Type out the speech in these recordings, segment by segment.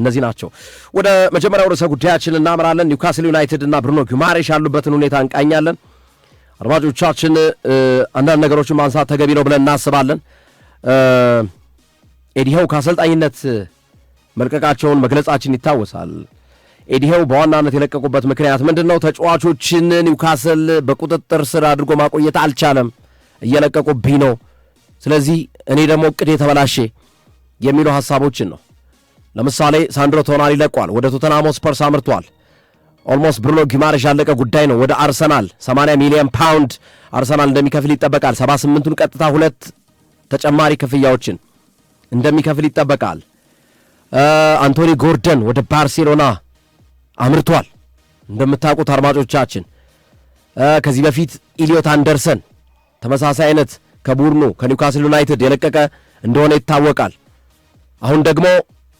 እነዚህ ናቸው። ወደ መጀመሪያው ርዕሰ ጉዳያችን እናመራለን። ኒውካስል ዩናይትድ እና ብሩኖ ጉማሬሽ ያሉበትን ሁኔታ እንቃኛለን። አድማጮቻችን አንዳንድ ነገሮችን ማንሳት ተገቢ ነው ብለን እናስባለን። ኤዲሄው ከአሰልጣኝነት መልቀቃቸውን መግለጻችን ይታወሳል። ኤዲሄው በዋናነት የለቀቁበት ምክንያት ምንድነው? ተጫዋቾችን ኒውካስል በቁጥጥር ስር አድርጎ ማቆየት አልቻለም፣ እየለቀቁብኝ ነው፣ ስለዚህ እኔ ደግሞ እቅድ የተበላሸ የሚሉ ሐሳቦችን ነው። ለምሳሌ ሳንድሮ ቶናሊ ለቋል፣ ወደ ቶተንሃም ስፐርስ አምርቷል። ኦልሞስት ብሩኖ ጉማሬሽ ያለቀ ጉዳይ ነው። ወደ አርሰናል 80 ሚሊዮን ፓውንድ አርሰናል እንደሚከፍል ይጠበቃል። 78ቱን ቀጥታ 2 ተጨማሪ ክፍያዎችን እንደሚከፍል ይጠበቃል። አንቶኒ ጎርደን ወደ ባርሴሎና አምርቷል። እንደምታውቁት አድማጮቻችን ከዚህ በፊት ኢሊዮት አንደርሰን ተመሳሳይ አይነት ከቡድኑ ከኒውካስል ዩናይትድ የለቀቀ እንደሆነ ይታወቃል። አሁን ደግሞ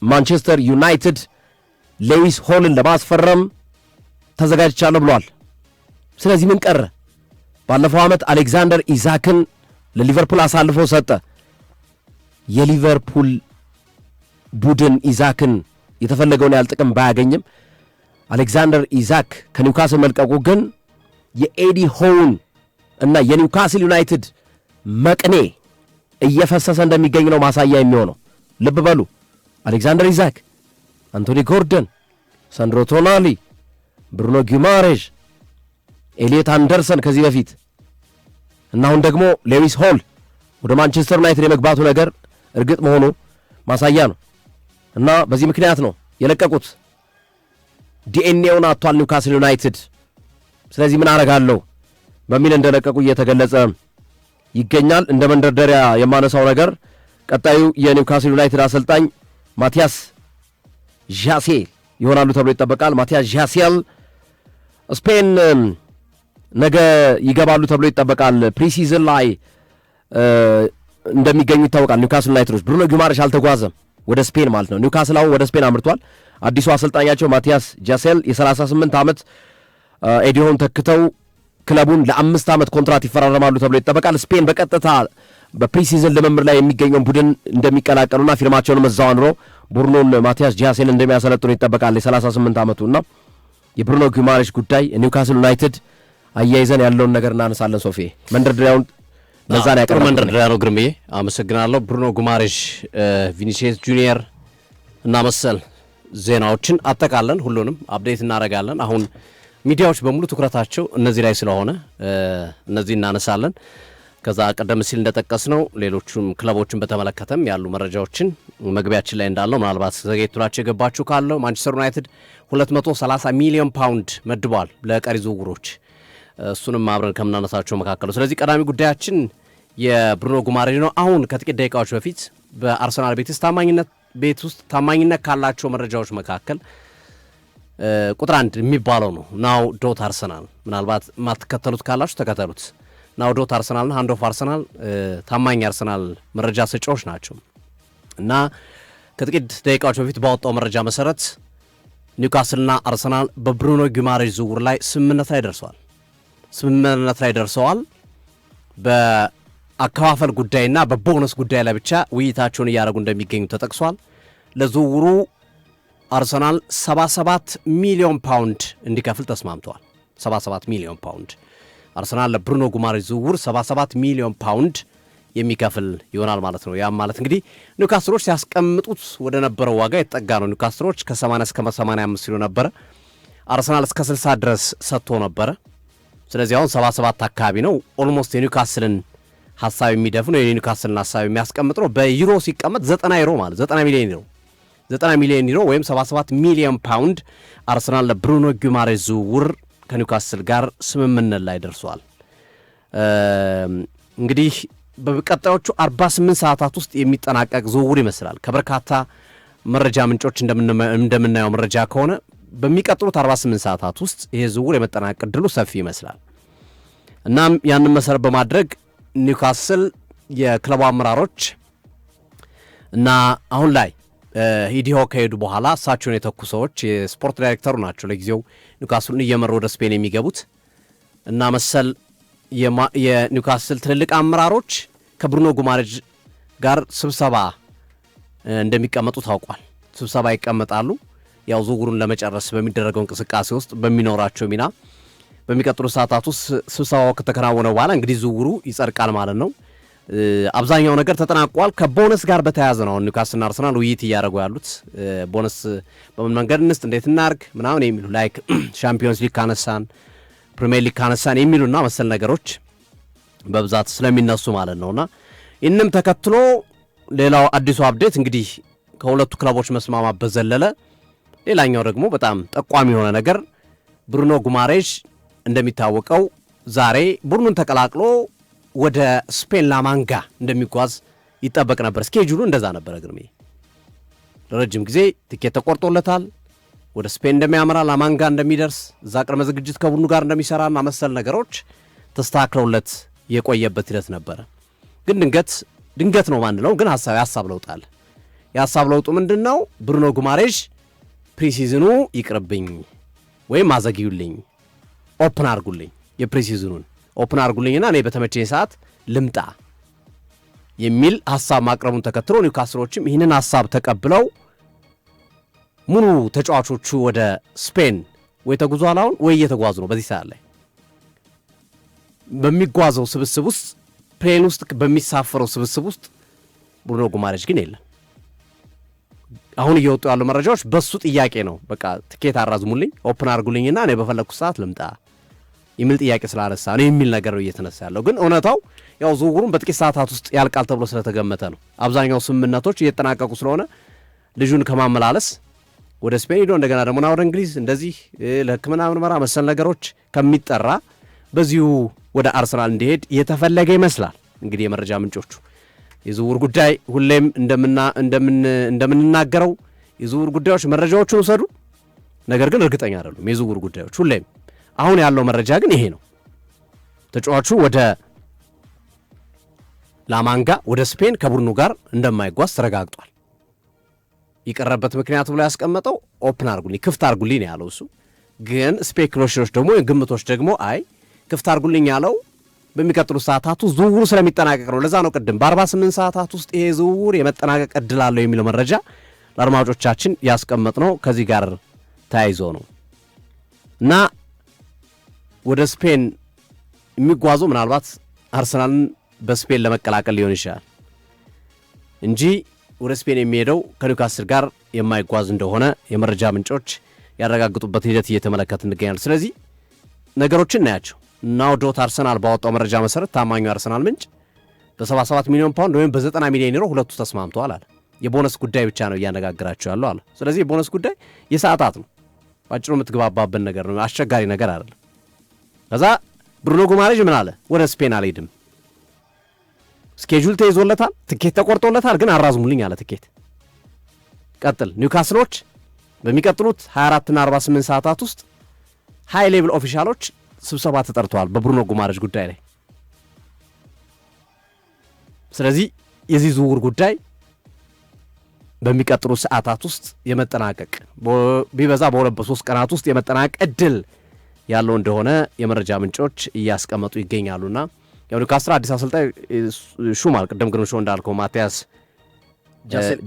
ማንቸስተር ዩናይትድ ሌዊስ ሆልን ለማስፈረም ተዘጋጅቻለሁ ብሏል። ስለዚህ ምን ቀረ? ባለፈው ዓመት አሌክዛንደር ኢዛክን ለሊቨርፑል አሳልፎ ሰጠ። የሊቨርፑል ቡድን ኢዛክን የተፈለገውን ያህል ጥቅም ባያገኝም አሌክዛንደር ኢዛክ ከኒውካስል መልቀቁ ግን የኤዲ ሆውን እና የኒውካስል ዩናይትድ መቅኔ እየፈሰሰ እንደሚገኝ ነው ማሳያ የሚሆነው። ልብ በሉ፣ አሌክዛንደር ኢዛክ፣ አንቶኒ ጎርደን፣ ሳንድሮ ቶናሊ፣ ብሩኖ ጉማሬሽ፣ ኤሊዮት አንደርሰን ከዚህ በፊት እና አሁን ደግሞ ሌዊስ ሆል ወደ ማንቸስተር ዩናይትድ የመግባቱ ነገር እርግጥ መሆኑ ማሳያ ነው እና በዚህ ምክንያት ነው የለቀቁት። ዲኤንኤውን አጥቷል ኒውካስል ዩናይትድ። ስለዚህ ምን አረጋለሁ በሚል እንደለቀቁ እየተገለጸ ይገኛል። እንደ መንደርደሪያ የማነሳው ነገር ቀጣዩ የኒውካስል ዩናይትድ አሰልጣኝ ማቲያስ ዣሴል ይሆናሉ ተብሎ ይጠበቃል። ማቲያስ ዣሴል ስፔን ነገ ይገባሉ ተብሎ ይጠበቃል። ፕሪሲዝን ላይ እንደሚገኙ ይታወቃል። ኒውካስል ዩናይትዶች ብሩኖ ጉማሬሽ አልተጓዘም ወደ ስፔን ማለት ነው። ኒውካስል አሁን ወደ ስፔን አምርቷል። አዲሱ አሰልጣኛቸው ማቲያስ ዣሴል የ38 ዓመት ኤዲሆን ተክተው ክለቡን ለ5 ዓመት ኮንትራት ይፈራረማሉ ተብሎ ይጠበቃል። ስፔን በቀጥታ በፕሪሲዝን ልምምድ ላይ የሚገኘውን ቡድን እንደሚቀላቀሉና ፊርማቸውንም እዛው አኑሮ ቡድኑን ማቲያስ ዣሴል እንደሚያሰለጥኑ ይጠበቃል። የ38 ዓመቱና የብሩኖ ጉማሬሽ ጉዳይ ኒውካስል ዩናይትድ አያይዘን ያለውን ነገር እናነሳለን። ሶፊ መንደርደሪያውን ለዛ ላይ ያቀርባል። መንደርደሪያ ነው ግርምዬ፣ አመሰግናለሁ። ብሩኖ ጉማሬሽ፣ ቪኒሲየስ ጁኒየር እና መሰል ዜናዎችን አጠቃለን ሁሉንም አፕዴት እናደርጋለን። አሁን ሚዲያዎች በሙሉ ትኩረታቸው እነዚህ ላይ ስለሆነ እነዚህ እናነሳለን። ከዛ ቀደም ሲል እንደጠቀስነው ሌሎቹም ክለቦችን በተመለከተም ያሉ መረጃዎችን መግቢያችን ላይ እንዳለው ምናልባት ዘገይቱላችሁ የገባችሁ ካለው ማንቸስተር ዩናይትድ 230 ሚሊዮን ፓውንድ መድቧል ለቀሪ ዝውውሮች። እሱንም አብረን ከምናነሳቸው መካከል። ስለዚህ ቀዳሚ ጉዳያችን የብሩኖ ጉማሬሽ ነው። አሁን ከጥቂት ደቂቃዎች በፊት በአርሰናል ቤት ውስጥ ታማኝነት ካላቸው መረጃዎች መካከል ቁጥር 1 የሚባለው ነው ናው ዶት አርሰናል። ምናልባት ማትከተሉት ካላችሁ ተከተሉት። ናው ዶት አርሰናልና ሃንድ ኦፍ አርሰናል ታማኝ አርሰናል መረጃ ሰጪዎች ናቸው እና ከጥቂት ደቂቃዎች በፊት ባወጣው መረጃ መሰረት ኒውካስልና አርሰናል በብሩኖ ጉማሬሽ ዝውውር ላይ ስምምነት ላይ ደርሰዋል። በአከፋፈል ጉዳይና በቦነስ ጉዳይ ላይ ብቻ ውይይታቸውን እያደረጉ እንደሚገኙ ተጠቅሷል። ለዝውውሩ አርሰናል 77 ሚሊዮን ፓውንድ እንዲከፍል ተስማምተዋል። 77 ሚሊዮን ፓውንድ አርሰናል ለብሩኖ ጉማሬሽ ዝውውር 77 ሚሊዮን ፓውንድ የሚከፍል ይሆናል ማለት ነው። ያም ማለት እንግዲህ ኒውካስሎች ሲያስቀምጡት ወደ ነበረው ዋጋ የተጠጋ ነው። ኒውካስሎች ከ80 እስከ 85 ሲሉ ነበረ። አርሰናል እስከ 60 ድረስ ሰጥቶ ነበረ። ስለዚህ አሁን 77 አካባቢ ነው። ኦልሞስት የኒውካስልን ሐሳብ የሚደፍነው የኒውካስልን ሐሳብ የሚያስቀምጥ ነው። በዩሮ ሲቀመጥ 90 ዩሮ ማለት 90 ሚሊዮን ዩሮ ወይም 77 ሚሊዮን ፓውንድ አርሰናል ለብሩኖ ጉማሬሽ ዝውውር ከኒውካስል ጋር ስምምነት ላይ ደርሷል። እንግዲህ በቀጣዮቹ 48 ሰዓታት ውስጥ የሚጠናቀቅ ዝውውር ይመስላል። ከበርካታ መረጃ ምንጮች እንደምናየው መረጃ ከሆነ በሚቀጥሉት 48 ሰዓታት ውስጥ ይሄ ዝውውር የመጠናቀቅ ዕድሉ ሰፊ ይመስላል። እናም ያንን መሰረት በማድረግ ኒውካስል የክለቡ አመራሮች እና አሁን ላይ ሂዲሆ ከሄዱ በኋላ እሳቸውን የተኩ ሰዎች የስፖርት ዳይሬክተሩ ናቸው ለጊዜው ኒውካስልን እየመሩ ወደ ስፔን የሚገቡት እና መሰል የኒውካስል ትልልቅ አመራሮች ከብሩኖ ጉማሬሽ ጋር ስብሰባ እንደሚቀመጡ ታውቋል። ስብሰባ ይቀመጣሉ። ያው ዝውውሩን ለመጨረስ በሚደረገው እንቅስቃሴ ውስጥ በሚኖራቸው ሚና በሚቀጥሉ ሰዓታት ውስጥ ስብሰባው ከተከናወነ በኋላ እንግዲህ ዝውውሩ ይጸድቃል ማለት ነው። አብዛኛው ነገር ተጠናቋል። ከቦነስ ጋር በተያያዘ ነው ኒውካስልና አርሰናል ውይይት እያደረጉ ያሉት። ቦነስ በምን መንገድ እንስጥ፣ እንዴት እናርግ ምናምን የሚሉ ላይክ ሻምፒዮንስ ሊግ ካነሳን፣ ፕሪሚየር ሊግ ካነሳን የሚሉና መሰል ነገሮች በብዛት ስለሚነሱ ማለት ነውና ይህንም ተከትሎ ሌላው አዲሱ አፕዴት እንግዲህ ከሁለቱ ክለቦች መስማማት በዘለለ ሌላኛው ደግሞ በጣም ጠቋሚ የሆነ ነገር ብሩኖ ጉማሬሽ እንደሚታወቀው ዛሬ ቡድኑን ተቀላቅሎ ወደ ስፔን ላማንጋ እንደሚጓዝ ይጠበቅ ነበር። ስኬጁሉ እንደዛ ነበረ። ግርሜ ለረጅም ጊዜ ትኬት ተቆርጦለታል። ወደ ስፔን እንደሚያመራ ላማንጋ እንደሚደርስ እዛ ቅድመ ዝግጅት ከቡድኑ ጋር እንደሚሰራና መሰል ነገሮች ተስተካክለውለት የቆየበት ሂደት ነበረ። ግን ድንገት ነው ማን ነው ግን ሀሳብ ለውጥ አለ። የሀሳብ ለውጡ ምንድን ነው? ብሩኖ ጉማሬሽ ፕሪሲዝኑ ይቅርብኝ ወይም አዘግዩልኝ፣ ኦፕን አርጉልኝ፣ የፕሪሲዝኑን ኦፕን አርጉልኝና እኔ በተመቸኝ ሰዓት ልምጣ የሚል ሀሳብ ማቅረቡን ተከትሎ ኒውካስሎችም ይህንን ሀሳብ ተቀብለው ሙሉ ተጫዋቾቹ ወደ ስፔን ወይ ተጉዟል አሁን ወይ እየተጓዙ ነው። በዚህ ሰዓት ላይ በሚጓዘው ስብስብ ውስጥ ፕሌን ውስጥ በሚሳፈረው ስብስብ ውስጥ ብሩኖ ጉማሬሽ ግን የለም። አሁን እየወጡ ያሉ መረጃዎች በሱ ጥያቄ ነው። በቃ ትኬት አራዝሙልኝ፣ ኦፕን አርጉልኝና እኔ በፈለግኩ ሰዓት ልምጣ የሚል ጥያቄ ስላነሳ ነው የሚል ነገር ነው እየተነሳ ያለው። ግን እውነታው ያው ዝውውሩን በጥቂት ሰዓታት ውስጥ ያልቃል ተብሎ ስለተገመተ ነው። አብዛኛው ስምምነቶች እየተጠናቀቁ ስለሆነ ልጁን ከማመላለስ ወደ ስፔን ሄዶ እንደገና ደግሞ ወደ እንግሊዝ እንደዚህ ለሕክምና ምርመራ መሰል ነገሮች ከሚጠራ በዚሁ ወደ አርሰናል እንዲሄድ የተፈለገ ይመስላል። እንግዲህ የመረጃ ምንጮቹ የዝውውር ጉዳይ ሁሌም እንደምንናገረው የዝውውር ጉዳዮች መረጃዎቹን ውሰዱ፣ ነገር ግን እርግጠኛ አይደሉም የዝውውር ጉዳዮች ሁሌም። አሁን ያለው መረጃ ግን ይሄ ነው። ተጫዋቹ ወደ ላማንጋ ወደ ስፔን ከቡድኑ ጋር እንደማይጓዝ ተረጋግጧል። የቀረበት ምክንያቱ ብሎ ያስቀመጠው ኦፕን አርጉልኝ፣ ክፍት አርጉልኝ ነው ያለው እሱ። ግን ስፔኩሌሽኖች ደግሞ ግምቶች ደግሞ አይ ክፍት አርጉልኝ ያለው በሚቀጥሉት ሰዓታት ውስጥ ዝውውሩ ስለሚጠናቀቅ ነው። ለዛ ነው ቅድም በ48 ሰዓታት ውስጥ ይሄ ዝውውር የመጠናቀቅ እድል አለው የሚለው መረጃ ለአድማጮቻችን ያስቀመጥ ነው። ከዚህ ጋር ተያይዞ ነው እና ወደ ስፔን የሚጓዙ ምናልባት አርሰናልን በስፔን ለመቀላቀል ሊሆን ይችላል እንጂ ወደ ስፔን የሚሄደው ከኒውካስል ጋር የማይጓዝ እንደሆነ የመረጃ ምንጮች ያረጋግጡበት ሂደት እየተመለከት እንገኛለን። ስለዚህ ነገሮችን እናያቸው። ናው ዶት አርሰናል ባወጣው መረጃ መሰረት ታማኙ አርሰናል ምንጭ በ77 ሚሊዮን ፓውንድ ወይም በ90 ሚሊዮን ዩሮ ሁለቱ ተስማምተዋል አለ። የቦነስ ጉዳይ ብቻ ነው እያነጋግራቸው ያለው አለ። ስለዚህ የቦነስ ጉዳይ የሰዓታት ነው። ባጭሩ የምትግባባበት ነገር ነው። አስቸጋሪ ነገር አይደለም። ከዛ ብሩኖ ጉማሬሽ ምን አለ? ወደ ስፔን አልሄድም፣ ስኬጁል ተይዞለታል፣ ትኬት ተቆርጦለታል፣ ግን አራዝሙልኝ አለ። ትኬት ቀጥል። ኒውካስሎች በሚቀጥሉት 24 እና 48 ሰዓታት ውስጥ ሃይ ሌቭል ኦፊሻሎች ስብሰባ ተጠርተዋል በብሩኖ ጉማሬሽ ጉዳይ ላይ። ስለዚህ የዚህ ዝውውር ጉዳይ በሚቀጥሉ ሰዓታት ውስጥ የመጠናቀቅ ቢበዛ በ2-3 ቀናት ውስጥ የመጠናቀቅ እድል ያለው እንደሆነ የመረጃ ምንጮች እያስቀመጡ ይገኛሉና ያው ኒውካስል አዲስ አሰልጣኝ ሹማል። ቅድም ግን ሾ እንዳልከው ማቲያስ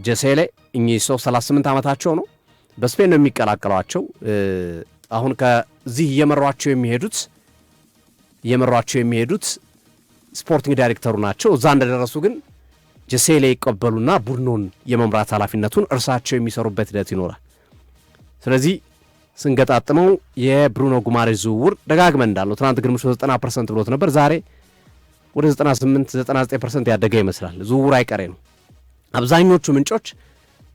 ጀሴሌ እኚህ ሰው 38 ዓመታቸው ነው። በስፔን ነው የሚቀላቀሏቸው። አሁን ከዚህ እየመሯቸው የሚሄዱት ስፖርቲንግ ዳይሬክተሩ ናቸው። እዛ እንደደረሱ ግን ጀሴሌ ይቀበሉና ቡድኑን የመምራት ኃላፊነቱን እርሳቸው የሚሰሩበት ሂደት ይኖራል። ስለዚህ ስንገጣጥመው የብሩኖ ጉማሬሽ ዝውውር ደጋግመን እንዳልነው ትናንት ግርምሾ 90% ብሎት ነበር። ዛሬ ወደ 98-99% ያደገ ይመስላል። ዝውውር አይቀሬ ነው። አብዛኞቹ ምንጮች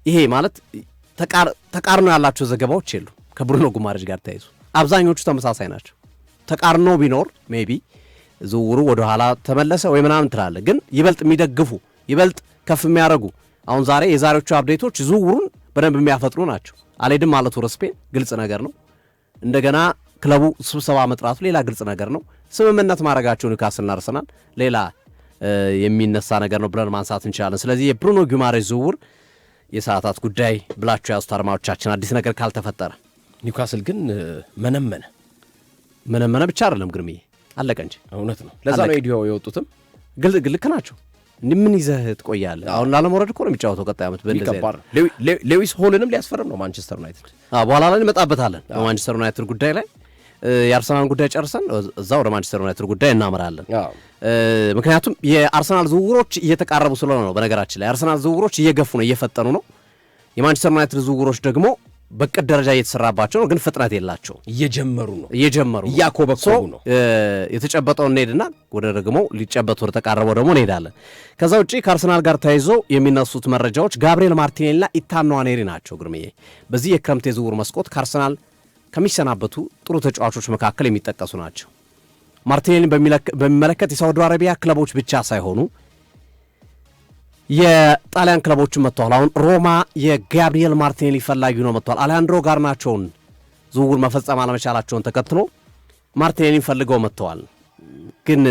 ይሄ ማለት ተቃርኖ ያላቸው ዘገባዎች የሉ ከብሩኖ ጉማሬሽ ጋር ተያይዙ። አብዛኞቹ ተመሳሳይ ናቸው። ተቃርኖ ቢኖር ሜቢ ዝውውሩ ወደ ኋላ ተመለሰ ወይ ምናምን ትላለ። ግን ይበልጥ የሚደግፉ ይበልጥ ከፍ የሚያደርጉ አሁን የዛሬዎቹ አፕዴቶች ዝውውሩን በደንብ የሚያፈጥኑ ናቸው። አልሄድም ማለት ወደ ስፔን ግልጽ ነገር ነው። እንደገና ክለቡ ስብሰባ መጥራቱ ሌላ ግልጽ ነገር ነው። ስምምነት ማድረጋቸው ኒውካስልና አርሰናል ሌላ የሚነሳ ነገር ነው ብለን ማንሳት እንችላለን። ስለዚህ የብሩኖ ጉማሬሽ ዝውውር የሰዓታት ጉዳይ ብላችሁ ያዙት አድማጮቻችን፣ አዲስ ነገር ካልተፈጠረ። ኒውካስል ግን መነመነ ብቻ አይደለም ግርምዬ፣ አለቀ እንጂ። እውነት ነው። ለዛ ነው ኢዲዮ የወጡትም ልክ ናቸው። ምን ይዘህ ትቆያለህ? አሁን ላለመውረድ እኮ ነው የሚጫወተው ቀጣይ ዓመት ሌዊስ ሆልንም ሊያስፈርም ነው ማንቸስተር ዩናይትድ። በኋላ ላይ እንመጣበታለን በማንቸስተር ዩናይትድ ጉዳይ ላይ። የአርሰናል ጉዳይ ጨርሰን እዛ ወደ ማንቸስተር ዩናይትድ ጉዳይ እናመራለን። ምክንያቱም የአርሰናል ዝውውሮች እየተቃረቡ ስለሆነ ነው። በነገራችን ላይ የአርሰናል ዝውውሮች እየገፉ ነው፣ እየፈጠኑ ነው። የማንቸስተር ዩናይትድ ዝውውሮች ደግሞ በቅድ ደረጃ እየተሰራባቸው ነው፣ ግን ፍጥነት የላቸው። እየጀመሩ እያኮበኮቡ ነው። የተጨበጠው እንሄድና ወደ ደግሞ ሊጨበጥ ወደ ተቃረበው ደግሞ እንሄዳለን። ከዛ ውጪ ከአርሰናል ጋር ተያይዞ የሚነሱት መረጃዎች ጋብሪኤል ማርቲኔሊና ኢታን ንዋኔሪ ናቸው። ግርምዬ በዚህ የክረምት የዝውውር መስኮት ከአርሰናል ከሚሰናበቱ ጥሩ ተጫዋቾች መካከል የሚጠቀሱ ናቸው። ማርቲኔሊን በሚመለከት የሳውዲ አረቢያ ክለቦች ብቻ ሳይሆኑ የጣሊያን ክለቦችን መጥተዋል። አሁን ሮማ የጋብሪኤል ማርቲኔሊ ፈላጊ ነው መጥተዋል። አሌሃንድሮ ጋርናቾን ዝውውር መፈጸም አለመቻላቸውን ተከትሎ ማርቲኔሊን ፈልገው መጥተዋል። ግን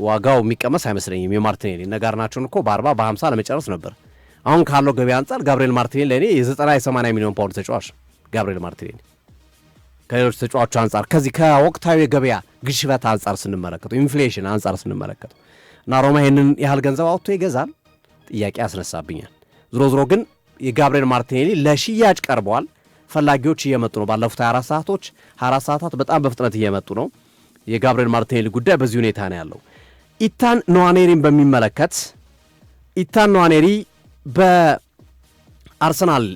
ዋጋው የሚቀመስ አይመስለኝም። የማርቲኔሊ እነ ጋርናቾን እኮ በ40 በ50 ለመጨረስ ነበር። አሁን ካለው ገበያ አንጻር ጋብሪኤል ማርቲኔሊ ለእኔ የ90-80 ሚሊዮን ፓውንድ ተጫዋች ጋብሪኤል ማርቲኔሊ ከሌሎች ተጫዋቾች አንጻር ከዚህ ከወቅታዊ የገበያ ግሽበት አንጻር ስንመለከተው ኢንፍሌሽን አንጻር ስንመለከተው እና ሮማ ይህንን ያህል ገንዘብ አውጥቶ ይገዛል ጥያቄ ያስነሳብኛል። ዞሮ ግን የጋብሪኤል ማርቲኔሊ ለሽያጭ ቀርበዋል። ፈላጊዎች እየመጡ ነው። ባለፉት 24 ሰዓታት በጣም በፍጥነት እየመጡ ነው። የጋብሪኤል ማርቲኔሊ ጉዳይ በዚህ ሁኔታ ነው ያለው። ኢታን ንዋኔሪን በሚመለከት ኢታን ንዋኔሪ በአርሰናል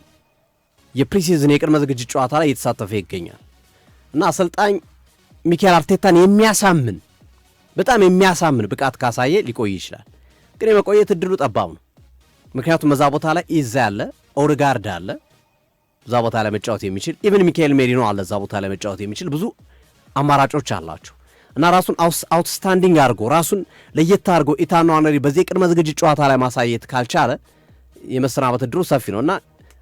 የፕሪሲዝን የቅድመ ዝግጅት ጨዋታ ላይ እየተሳተፈ ይገኛል እና አሰልጣኝ ሚኬል አርቴታን በጣም የሚያሳምን ብቃት ካሳየ ሊቆይ ይችላል። ግን የመቆየት እድሉ ጠባብ ነው። ምክንያቱም እዛ ቦታ ላይ ኢዛ ያለ ኦዴጋርድ አለ እዛ ቦታ ላይ መጫወት የሚችል ኢቭን ሚካኤል ሜሪኖ አለ እዛ ቦታ ላይ መጫወት የሚችል ብዙ አማራጮች አላቸው እና ራሱን አውትስታንዲንግ አድርጎ ራሱን ለየት አድርጎ ኢታን ንዋኔሪ በዚህ ቅድመ ዝግጅት ጨዋታ ላይ ማሳየት ካልቻለ የመሰናበት እድሉ ሰፊ ነው እና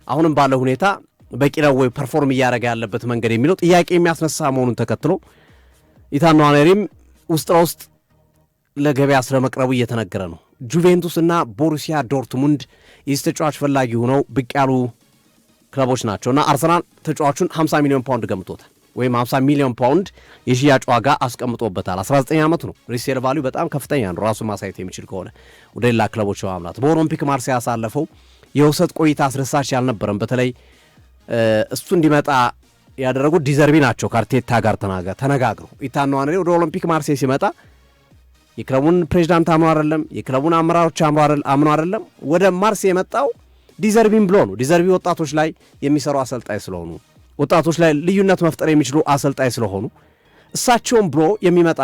አሁንም ባለው ሁኔታ በቂ ነው ወይ ፐርፎርም እያደረገ ያለበት መንገድ የሚለው ጥያቄ የሚያስነሳ መሆኑን ተከትሎ ኢታን ንዋኔሪም ውስጥ ለውስጥ ለገበያ ስለመቅረቡ እየተነገረ ነው። ጁቬንቱስ እና ቦሩሲያ ዶርትሙንድ የዚህ ተጫዋች ፈላጊ ሆነው ብቅ ያሉ ክለቦች ናቸው እና አርሰናል ተጫዋቹን 50 ሚሊዮን ፓውንድ ገምቶታል ወይም 50 ሚሊዮን ፓውንድ የሽያጭ ዋጋ አስቀምጦበታል። 19 ዓመቱ ነው። ሪሴል ቫልዩ በጣም ከፍተኛ ነው። ራሱን ማሳየት የሚችል ከሆነ ወደ ሌላ ክለቦች ማምላት በኦሎምፒክ ማርሴይ ያሳለፈው የውሰት ቆይታ አስደሳች ያልነበረም። በተለይ እሱ እንዲመጣ ያደረጉት ዲዘርቢ ናቸው። ከአርቴታ ጋር ተነጋግረው ኢታን ንዋኔሪ ወደ ኦሎምፒክ ማርሴይ ሲመጣ የክለቡን ፕሬዚዳንት አምኖ አይደለም፣ የክለቡን አመራሮች አምኖ አይደለም። ወደ ማርሴይ የመጣው ዲዘርቢን ብሎ ነው። ዲዘርቢ ወጣቶች ላይ የሚሰሩ አሰልጣኝ ስለሆኑ ወጣቶች ላይ ልዩነት መፍጠር የሚችሉ አሰልጣኝ ስለሆኑ እሳቸውም ብሎ የሚመጣ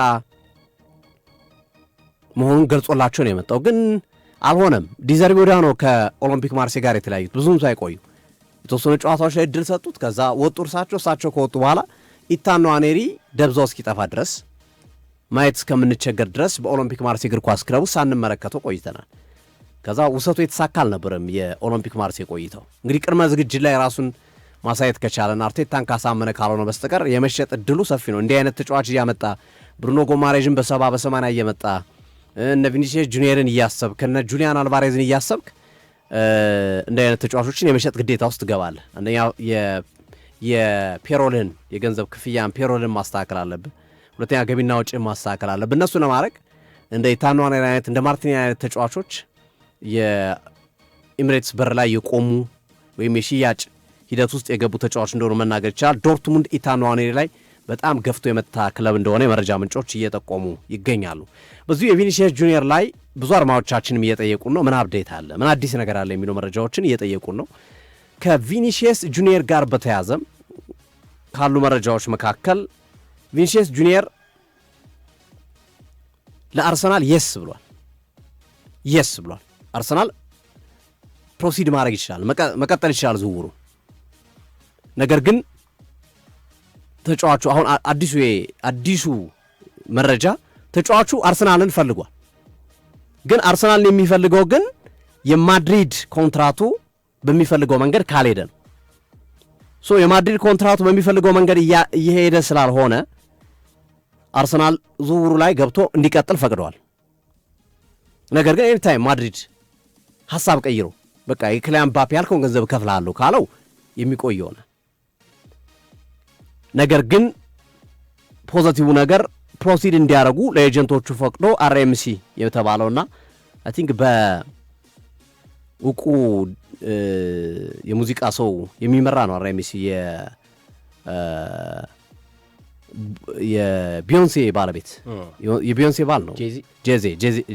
መሆኑን ገልጾላቸው ነው የመጣው። ግን አልሆነም። ዲዘርቢ ወዲያ ነው ከኦሎምፒክ ማርሴይ ጋር የተለያዩት። ብዙም ሳይቆዩ የተወሰኑ ጨዋታዎች ላይ እድል ሰጡት። ከዛ ወጡ እሳቸው ከወጡ በኋላ ኢታን ንዋኔሪ ደብዛው እስኪጠፋ ድረስ ማየት እስከምንቸገር ድረስ በኦሎምፒክ ማርሴይ እግር ኳስ ክለቡ ሳንመለከተው ቆይተናል። ከዛ ውሰቱ የተሳካ አልነበረም የኦሎምፒክ ማርሴይ ቆይተው። እንግዲህ ቅድመ ዝግጅት ላይ ራሱን ማሳየት ከቻለና አርቴታን ካሳመነ ካልሆነ በስተቀር የመሸጥ እድሉ ሰፊ ነው። እንዲህ አይነት ተጫዋች እያመጣ ብሩኖ ጎማሬዥን በ70-80 እየመጣ እነ ቪኒሲየስ ጁኒየርን እያሰብክ እነ ጁሊያን አልቫሬዝን እያሰብክ እንዲህ አይነት ተጫዋቾችን የመሸጥ ግዴታ ውስጥ ትገባለህ። አንደኛ የፔሮልን የገንዘብ ክፍያን ፔሮልን ማስተካከል አለብህ። ሁለተኛ ገቢና ወጪ ማስተካከል አለብህ። እነሱ ለማድረግ እንደ ኢታን ንዋኔሪ አይነት እንደ ማርቲኔሊ አይነት ተጫዋቾች የኤሚሬትስ በር ላይ የቆሙ ወይም የሽያጭ ሂደት ውስጥ የገቡ ተጫዋች እንደሆኑ መናገር ይቻላል። ዶርትሙንድ ኢታን ንዋኔሪ ላይ በጣም ገፍቶ የመታ ክለብ እንደሆነ የመረጃ ምንጮች እየጠቆሙ ይገኛሉ። በዚሁ የቪኒሲየስ ጁኒየር ላይ ብዙ አድማጮቻችንም እየጠየቁን ነው። ምን አፕዴት አለ፣ ምን አዲስ ነገር አለ የሚሉ መረጃዎችን እየጠየቁን ነው። ከቪኒሲየስ ጁኒየር ጋር በተያዘ ካሉ መረጃዎች መካከል ቪኒሲየስ ጁኒየር ለአርሰናል የስ ብሏል። አርሰናል ፕሮሲድ ማድረግ ይችላል፣ መቀጠል ይችላል ዝውውሩ። ነገር ግን ተጫዋቹ አሁን አዲሱ መረጃ ተጫዋቹ አርሰናልን ፈልጓል። ግን አርሰናልን የሚፈልገው ግን የማድሪድ ኮንትራቱ በሚፈልገው መንገድ ካልሄደ ነው። የማድሪድ ኮንትራቱ በሚፈልገው መንገድ እየሄደ ስላልሆነ አርሰናል ዝውውሩ ላይ ገብቶ እንዲቀጥል ፈቅደዋል። ነገር ግን ኤኒታይም ማድሪድ ሐሳብ ቀይሮ በቃ የክሊያን ምባፔ ያልከውን ገንዘብ እከፍልሃለሁ ካለው የሚቆይ ሆነ። ነገር ግን ፖዚቲቭ ነገር ፕሮሲድ እንዲያደርጉ ለኤጀንቶቹ ፈቅዶ አርኤምሲ የተባለውና አይ ቲንክ በእውቁ የሙዚቃ ሰው የሚመራ ነው አርኤምሲ የቢዮንሴ ባለቤት የቢዮንሴ ባል ነው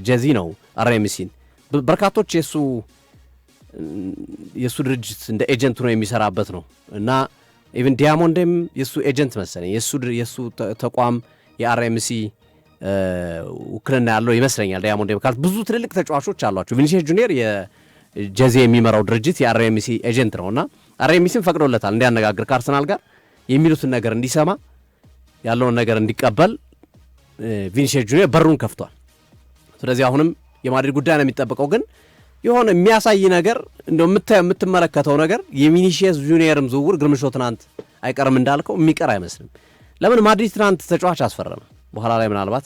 ጄዚ ነው አርኤምሲን በርካቶች የሱ ድርጅት እንደ ኤጀንት ነው የሚሰራበት ነው እና ኢቭን ዲያሞንድም የሱ ኤጀንት መሰለኝ የሱ ተቋም የአርኤምሲ ውክልና ያለው ይመስለኛል። ዲያሞንድም ካል ብዙ ትልልቅ ተጫዋቾች አሏቸው። ቪኒሲየስ ጁኒየር የጄዚ የሚመራው ድርጅት የአርኤምሲ ኤጀንት ነውና አርኤምሲን ፈቅዶለታል እንዲያነጋግር ከአርሰናል ጋር የሚሉትን ነገር እንዲሰማ ያለውን ነገር እንዲቀበል ቪኒሲየስ ጁኒየር በሩን ከፍቷል። ስለዚህ አሁንም የማድሪድ ጉዳይ ነው የሚጠበቀው። ግን የሆነ የሚያሳይ ነገር እንደው የምትመለከተው ነገር የቪኒሲየስ ጁኒየርም ዝውውር ግርምሾ ትናንት አይቀርም እንዳልከው የሚቀር አይመስልም። ለምን ማድሪድ ትናንት ተጫዋች አስፈረመ። በኋላ ላይ ምናልባት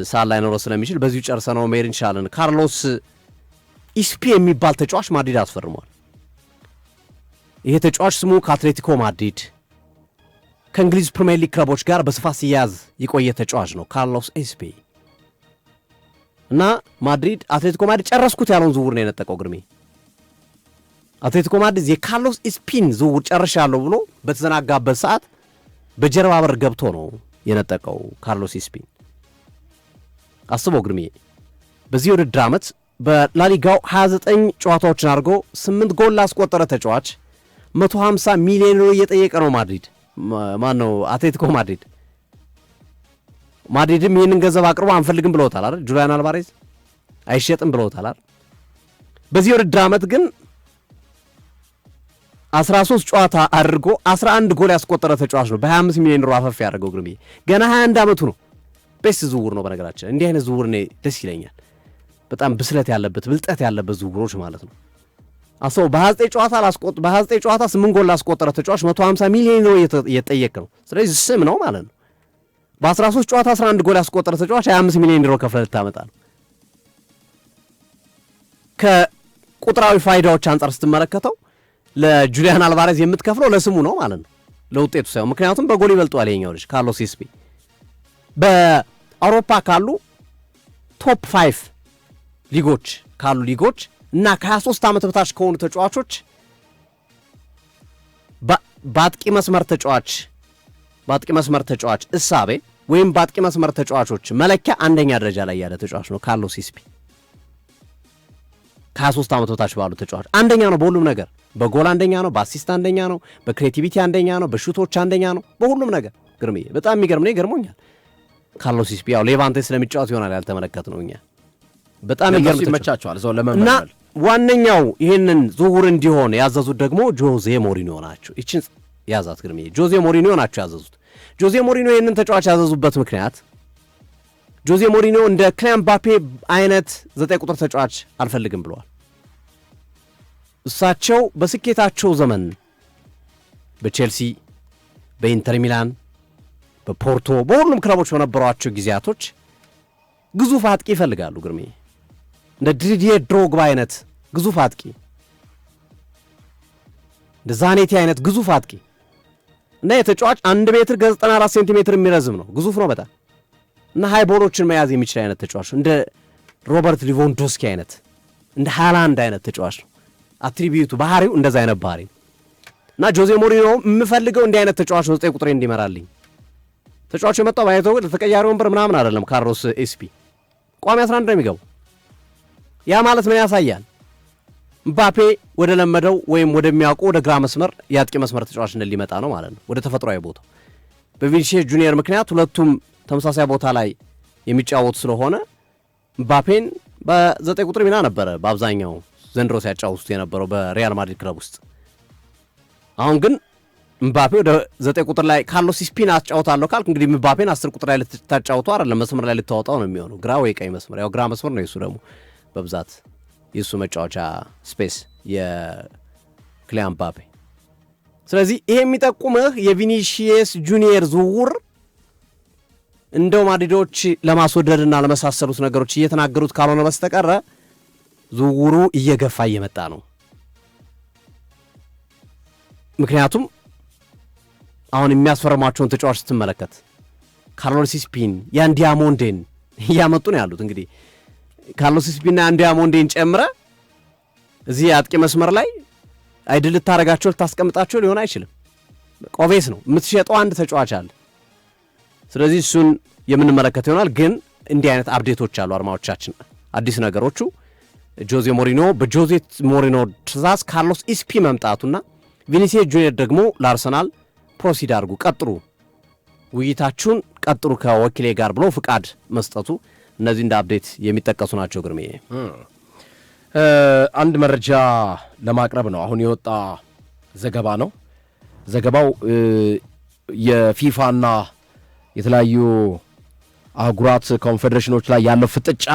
ሳል ላይ ኖሮ ስለሚችል በዚሁ ጨርሰነው መሄድ እንችላለን። ካርሎስ ኢስፒ የሚባል ተጫዋች ማድሪድ አስፈርሟል። ይሄ ተጫዋች ስሙ ከአትሌቲኮ ማድሪድ ከእንግሊዝ ፕሪሚየር ሊግ ክለቦች ጋር በስፋት ሲያዝ የቆየ ተጫዋች ነው ካርሎስ ኢስፒ እና ማድሪድ አትሌቲኮ ማድሪድ ጨረስኩት ያለውን ዝውውር ነው የነጠቀው። ግርሜ አትሌቲኮ ማድሪድ የካርሎስ ኢስፒን ዝውውር ጨርሻለሁ ብሎ በተዘናጋበት ሰዓት በጀርባ በር ገብቶ ነው የነጠቀው ካርሎስ ኢስፒን። አስበው ግርሜ በዚህ ውድድር ዓመት በላሊጋው 29 ጨዋታዎችን አድርጎ 8 ጎል ላስቆጠረ ተጫዋች 150 ሚሊዮን ዩሮ እየጠየቀ ነው ማድሪድ ማነው አትሌቲኮ ማድሪድ። ማድሪድም ይህንን ገንዘብ አቅርቦ አንፈልግም ብለውታል አይደል? ጁሊያን አልቫሬዝ አይሸጥም ብለውታል አይደል? በዚህ ውድድር ዓመት ግን 13 ጨዋታ አድርጎ 11 ጎል ያስቆጠረ ተጫዋች ነው በ25 ሚሊዮን ዩሮ አፈፍ ያደርገው። ግርሜ ገና 21 ዓመቱ ነው። ቤስት ዝውውር ነው በነገራችን። እንዲህ አይነት ዝውውር እኔ ደስ ይለኛል። በጣም ብስለት ያለበት ብልጠት ያለበት ዝውውሮች ማለት ነው። አሰው በ29 ጨዋታ 8 ጎል ላስቆጠረ ተጫዋች 150 ሚሊዮን ዩሮ እየጠየቀ ነው። ስለዚህ ስም ነው ማለት ነው። በ13 ጨዋታ 11 ጎል ያስቆጠረ ተጫዋች 25 ሚሊዮን ዩሮ ከፍለህ ልታመጣ ነው። ከቁጥራዊ ፋይዳዎች አንጻር ስትመለከተው ለጁሊያን አልቫሬዝ የምትከፍለው ለስሙ ነው ማለት ነው፣ ለውጤቱ ሳይሆን። ምክንያቱም በጎል ይበልጧል ይሄኛው ልጅ ካርሎስ ኢስፒ። በአውሮፓ ካሉ ቶፕ 5 ሊጎች እና ከ23 ዓመት በታች ከሆኑ ተጫዋቾች በአጥቂ መስመር ተጫዋች እሳቤ ወይም በአጥቂ መስመር ተጫዋቾች መለኪያ አንደኛ ደረጃ ላይ ያለ ተጫዋች ነው ካርሎስ ኢስፒ። ከ23 ዓመት በታች ባሉ ተጫዋች አንደኛ ነው በሁሉም ነገር። በጎል አንደኛ ነው፣ በአሲስት አንደኛ ነው፣ በክሬቲቪቲ አንደኛ ነው፣ በሹቶች አንደኛ ነው፣ በሁሉም ነገር። ግርምዬ በጣም የሚገርም ነው። ይገርሞኛል። ካርሎስ ኢስፒ ያው ሌቫንቴ ስለሚጫወት ይሆናል ያልተመለከትነው እኛ። በጣም ይገርም ይመቻቸዋል ዘው ለመመለስ እና ዋነኛው ይህንን ዝውውር እንዲሆን ያዘዙት ደግሞ ጆዜ ሞሪኒዮ ናቸው። ይችን ያዛት ግርምዬ፣ ጆዜ ሞሪኒዮ ናቸው ያዘዙት። ጆዜ ሞሪኒዮ ይህንን ተጫዋች ያዘዙበት ምክንያት ጆዜ ሞሪኒዮ እንደ ክሊያን ምባፔ አይነት 9 ቁጥር ተጫዋች አልፈልግም ብለዋል። እሳቸው በስኬታቸው ዘመን በቼልሲ፣ በኢንተር ሚላን፣ በፖርቶ በሁሉም ክለቦች በነበሯቸው ጊዜያቶች ግዙፍ አጥቂ ይፈልጋሉ። ግርሜ እንደ ዲዲዬ ድሮግባ አይነት ግዙፍ አጥቂ፣ እንደ ዛኔቲ አይነት ግዙፍ አጥቂ እና የተጫዋች 1 ሜትር ከ94 ሴንቲሜትር የሚረዝም ነው፣ ግዙፍ ነው በጣም እና ሃይ ቦሎችን መያዝ የሚችል አይነት ተጫዋች ነው። እንደ ሮበርት ሊቫንዶስኪ አይነት እንደ ሃላንድ አይነት ተጫዋች ነው። አትሪቢዩቱ ባህሪው እንደዛ አይነት ባህሪ እና ጆዜ ሞሪኒዮ የምፈልገው እንዲህ አይነት ተጫዋች ነው 9 ቁጥሬ እንዲመራልኝ። ተጫዋቹ የመጣው ባይተው ተቀያሪ ወንበር ምናምን አይደለም። ካርሎስ ኢስፒ ቋሚ 11 ነው የሚገባው። ያ ማለት ምን ያሳያል? ምባፔ ወደ ለመደው ወይም ወደሚያውቁ ወደ ግራ መስመር የአጥቂ መስመር ተጫዋችነት ሊመጣ ነው ማለት ነው፣ ወደ ተፈጥሯዊ ቦታው። በቪኒሲየስ ጁኒየር ምክንያት ሁለቱም ተመሳሳይ ቦታ ላይ የሚጫወቱ ስለሆነ ምባፔን በ9 ቁጥር ሚና ነበረ በአብዛኛው ዘንድሮ ሲያጫውቱት የነበረው በሪያል ማድሪድ ክለብ ውስጥ። አሁን ግን ምባፔ ወደ 9 ቁጥር ላይ ካርሎስ ኢስፒን አጫውታለሁ ካልክ እንግዲህ ምባፔን 10 ቁጥር ላይ ልታጫውቱ አይደለም፣ መስመር ላይ ልታወጣው ነው የሚሆነው። ግራ ወይ ቀኝ መስመር፣ ያው ግራ መስመር ነው የሱ ደግሞ በብዛት የሱ መጫወቻ ስፔስ የክሊያን ምባፔ። ስለዚህ ይሄ የሚጠቁምህ የቪኒሲየስ ጁኒየር ዝውውር እንደው ማድሪዶች ለማስወደድና ለመሳሰሉት ነገሮች እየተናገሩት ካልሆነ በስተቀረ ዝውውሩ እየገፋ እየመጣ ነው። ምክንያቱም አሁን የሚያስፈርሟቸውን ተጫዋች ስትመለከት ካርሎስ ኢስፒን፣ ያን ዲያሞንዴን እያመጡ ነው ያሉት። እንግዲህ ካርሎስ ስፒና አንዲያሞንዴን ጨምረ እዚህ አጥቂ መስመር ላይ አይድል ልታረጋቸው ልታስቀምጣቸው ሊሆን አይችልም። ኦቬስ ነው የምትሸጠው አንድ ተጫዋች አለ። ስለዚህ እሱን የምንመለከት ይሆናል። ግን እንዲህ አይነት አፕዴቶች አሉ አርማዎቻችን። አዲስ ነገሮቹ በጆዜ ሞሪኖ ትእዛዝ ካርሎስ ኢስፒ መምጣቱና ቪኒሲየስ ጁኒየር ደግሞ ለአርሰናል ፕሮሲድ አድርጉ ቀጥሩ፣ ውይይታችሁን ቀጥሩ ከወኪሌ ጋር ብሎ ፍቃድ መስጠቱ እነዚህ እንደ አፕዴት የሚጠቀሱ ናቸው። ግርሜ አንድ መረጃ ለማቅረብ ነው። አሁን የወጣ ዘገባ ነው። ዘገባው የፊፋና የተለያዩ አህጉራት ኮንፌዴሬሽኖች ላይ ያለው ፍጥጫ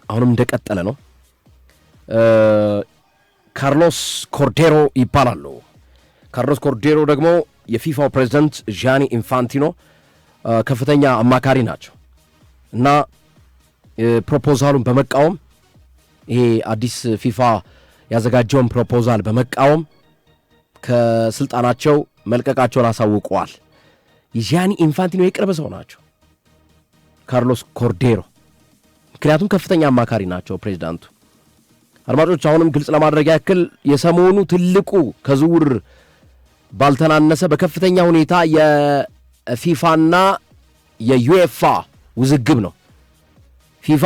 አሁንም እንደቀጠለ ነው። ካርሎስ ኮርዴሮ ይባላሉ። ካርሎስ ኮርዴሮ ደግሞ የፊፋው ፕሬዚደንት ጂያኒ ኢንፋንቲኖ ከፍተኛ አማካሪ ናቸው እና ፕሮፖዛሉን በመቃወም ይሄ አዲስ ፊፋ ያዘጋጀውን ፕሮፖዛል በመቃወም ከስልጣናቸው መልቀቃቸውን አሳውቀዋል። የጂያኒ ኢንፋንቲኖ የቅርብ ሰው ናቸው ካርሎስ ኮርዴሮ፣ ምክንያቱም ከፍተኛ አማካሪ ናቸው ፕሬዚዳንቱ። አድማጮች አሁንም ግልጽ ለማድረግ ያክል የሰሞኑ ትልቁ ከዝውውር ባልተናነሰ በከፍተኛ ሁኔታ የፊፋና የዩኤፋ ውዝግብ ነው። ፊፋ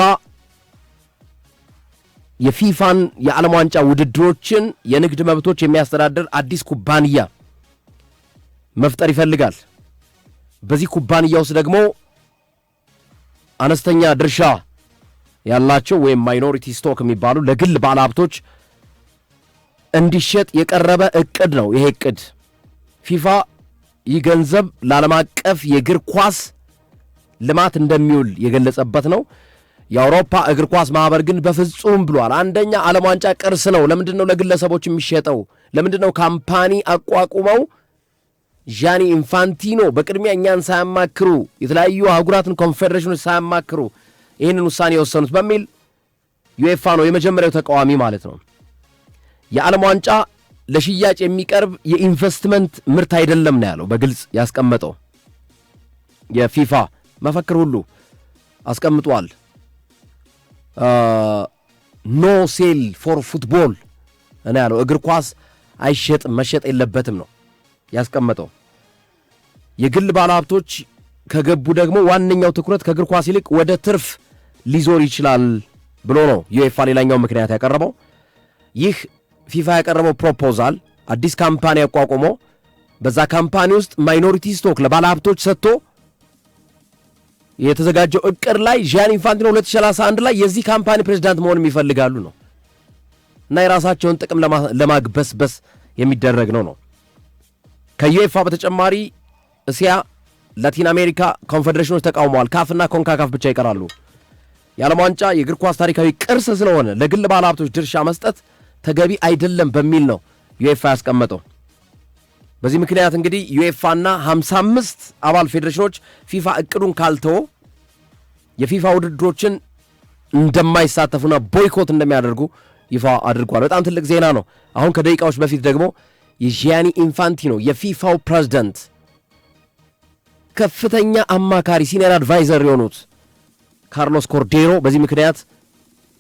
የፊፋን የዓለም ዋንጫ ውድድሮችን የንግድ መብቶች የሚያስተዳድር አዲስ ኩባንያ መፍጠር ይፈልጋል። በዚህ ኩባንያ ውስጥ ደግሞ አነስተኛ ድርሻ ያላቸው ወይም ማይኖሪቲ ስቶክ የሚባሉ ለግል ባለሀብቶች እንዲሸጥ የቀረበ እቅድ ነው። ይሄ እቅድ ፊፋ ይህ ገንዘብ ለዓለም አቀፍ የእግር ኳስ ልማት እንደሚውል የገለጸበት ነው። የአውሮፓ እግር ኳስ ማህበር ግን በፍጹም ብሏል። አንደኛ ዓለም ዋንጫ ቅርስ ነው። ለምንድን ነው ለግለሰቦች የሚሸጠው? ለምንድን ነው ካምፓኒ አቋቁመው ጂያኒ ኢንፋንቲኖ በቅድሚያ እኛን ሳያማክሩ የተለያዩ አህጉራትን ኮንፌዴሬሽኖች ሳያማክሩ ይህንን ውሳኔ የወሰኑት በሚል ዩኤፋ ነው የመጀመሪያው ተቃዋሚ ማለት ነው። የዓለም ዋንጫ ለሽያጭ የሚቀርብ የኢንቨስትመንት ምርት አይደለም ነው ያለው፣ በግልጽ ያስቀመጠው። የፊፋ መፈክር ሁሉ አስቀምጧል። ኖ ሴል ፎር ፉትቦል እና ያለው እግር ኳስ አይሸጥም፣ መሸጥ የለበትም ነው ያስቀመጠው። የግል ባለሀብቶች ከገቡ ደግሞ ዋነኛው ትኩረት ከእግር ኳስ ይልቅ ወደ ትርፍ ሊዞር ይችላል ብሎ ነው ዩኤፋ ሌላኛው ምክንያት ያቀረበው። ይህ ፊፋ ያቀረበው ፕሮፖዛል አዲስ ካምፓኒ ያቋቁሞ በዛ ካምፓኒ ውስጥ ማይኖሪቲ ስቶክ ለባለሀብቶች ሰጥቶ የተዘጋጀው እቅድ ላይ ጂያኒ ኢንፋንቲኖ 2031 ላይ የዚህ ካምፓኒ ፕሬዝዳንት መሆን የሚፈልጋሉ ነው እና የራሳቸውን ጥቅም ለማግበስበስ የሚደረግ ነው። ከዩኤፋ በተጨማሪ እስያ፣ ላቲን አሜሪካ ኮንፌዴሬሽኖች ተቃውመዋል። ካፍና ኮንካካፍ ብቻ ይቀራሉ። የዓለም ዋንጫ የእግር ኳስ ታሪካዊ ቅርስ ስለሆነ ለግል ባለሀብቶች ድርሻ መስጠት ተገቢ አይደለም በሚል ነው ዩኤፋ ያስቀመጠው። በዚህ ምክንያት እንግዲህ ዩኤፋና 55 አባል ፌዴሬሽኖች ፊፋ እቅዱን ካልተው የፊፋ ውድድሮችን እንደማይሳተፉና ቦይኮት እንደሚያደርጉ ይፋ አድርጓል። በጣም ትልቅ ዜና ነው። አሁን ከደቂቃዎች በፊት ደግሞ የጂያኒ ኢንፋንቲኖ የፊፋው ፕሬዝዳንት ከፍተኛ አማካሪ ሲኒየር አድቫይዘር የሆኑት ካርሎስ ኮርዴሮ በዚህ ምክንያት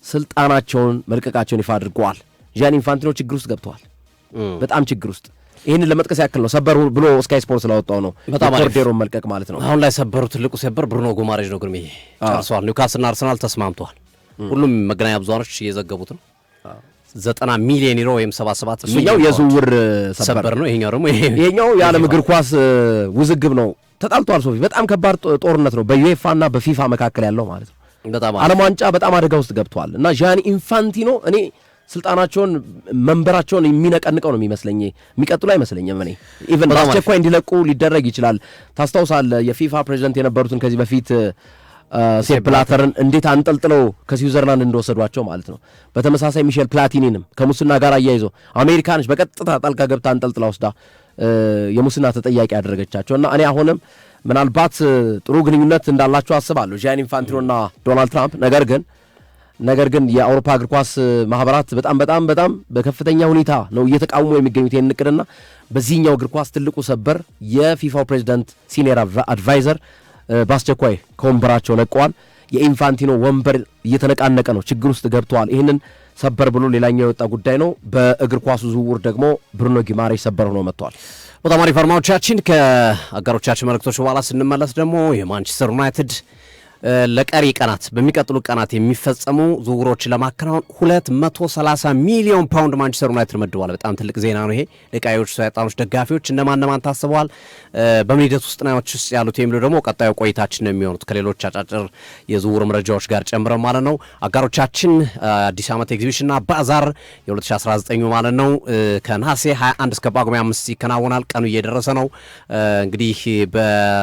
ስልጣናቸውን መልቀቃቸውን ይፋ አድርገዋል። ጂያኒ ኢንፋንቲኖ ችግር ውስጥ ገብተዋል። በጣም ችግር ውስጥ። ይህንን ለመጥቀስ ያክል ነው። ሰበር ብሎ ስካይ ስፖርት ስላወጣው ነው ኮርዴሮን መልቀቅ ማለት ነው። አሁን ላይ ሰበሩ ትልቁ ሰበር ብሩኖ ጉማሬጅ ነው። ግርሜ ጨርሰዋል። ኒውካስልና አርሰናል ተስማምተዋል። ሁሉም መገናኛ ብዙሃኖች እየዘገቡት ነው። 90 ሚሊዮን ዩሮ ወይም 77 ሚሊዮን እሱኛው የዝውውር ሰበር ነው። ይሄኛው የዓለም እግር ኳስ ውዝግብ ነው። ተጣልቷል። ሶፊ በጣም ከባድ ጦርነት ነው በዩኤፋና በፊፋ መካከል ያለው ማለት ነው። ዓለም ዋንጫ በጣም አደጋ ውስጥ ገብቷል እና ጂያኒ ኢንፋንቲኖ እኔ ስልጣናቸውን መንበራቸውን የሚነቀንቀው ነው የሚመስለኝ። የሚቀጥሉ አይመስለኝም። እኔ ኢቨን በአስቸኳይ እንዲለቁ ሊደረግ ይችላል። ታስታውሳለህ የፊፋ ፕሬዚደንት የነበሩትን ከዚህ በፊት ሴፕ ብላተርን እንዴት አንጠልጥለው ከስዊዘርላንድ እንደወሰዷቸው ማለት ነው። በተመሳሳይ ሚሼል ፕላቲኒንም ከሙስና ጋር አያይዞ አሜሪካኖች በቀጥታ ጣልቃ ገብታ አንጠልጥላ ወስዳ የሙስና ተጠያቂ ያደረገቻቸው እና እኔ አሁንም ምናልባት ጥሩ ግንኙነት እንዳላቸው አስባለሁ ጂያኒ ኢንፋንቲኖና ዶናልድ ትራምፕ። ነገር ግን የአውሮፓ እግር ኳስ ማህበራት በጣም በከፍተኛ ሁኔታ ነው እየተቃወሙ የሚገኙት ይህን እቅድና በዚህኛው እግር ኳስ ትልቁ ሰበር የፊፋው ፕሬዚዳንት ሲኒየር አድቫይዘር በአስቸኳይ ከወንበራቸው ለቀዋል። የኢንፋንቲኖ ወንበር እየተነቃነቀ ነው፣ ችግር ውስጥ ገብተዋል። ይህንን ሰበር ብሎ ሌላኛው የወጣ ጉዳይ ነው። በእግር ኳሱ ዝውውር ደግሞ ብሩኖ ጊማሬሽ ሰበር ሆኖ መጥቷል። በጣም አሪፍ አድማጮቻችን፣ ከአጋሮቻችን መልእክቶች በኋላ ስንመለስ ደግሞ የማንቸስተር ዩናይትድ ለቀሪ ቀናት በሚቀጥሉ ቀናት የሚፈጸሙ ዝውውሮችን ለማከናወን 230 ሚሊዮን ፓውንድ ማንቸስተር ዩናይትድ መድቧል። በጣም ትልቅ ዜና ነው ይሄ ለቀዮቹ ሰይጣኖች ደጋፊዎች። እነማን ታስበዋል፣ በምን ሂደት ውስጥ ናቸው ውስጥ ያሉት የሚለው ደግሞ ቀጣዩ ቆይታችን ነው የሚሆኑት ከሌሎች አጫጭር የዝውውር መረጃዎች ጋር ጨምረን ማለት ነው። አጋሮቻችን አዲስ ዓመት ኤግዚቢሽንና ባዛር የ2019 ማለት ነው ከነሐሴ 21 እስከ ጳጉሜ 5 ይከናወናል። ቀኑ እየደረሰ ነው እንግዲህ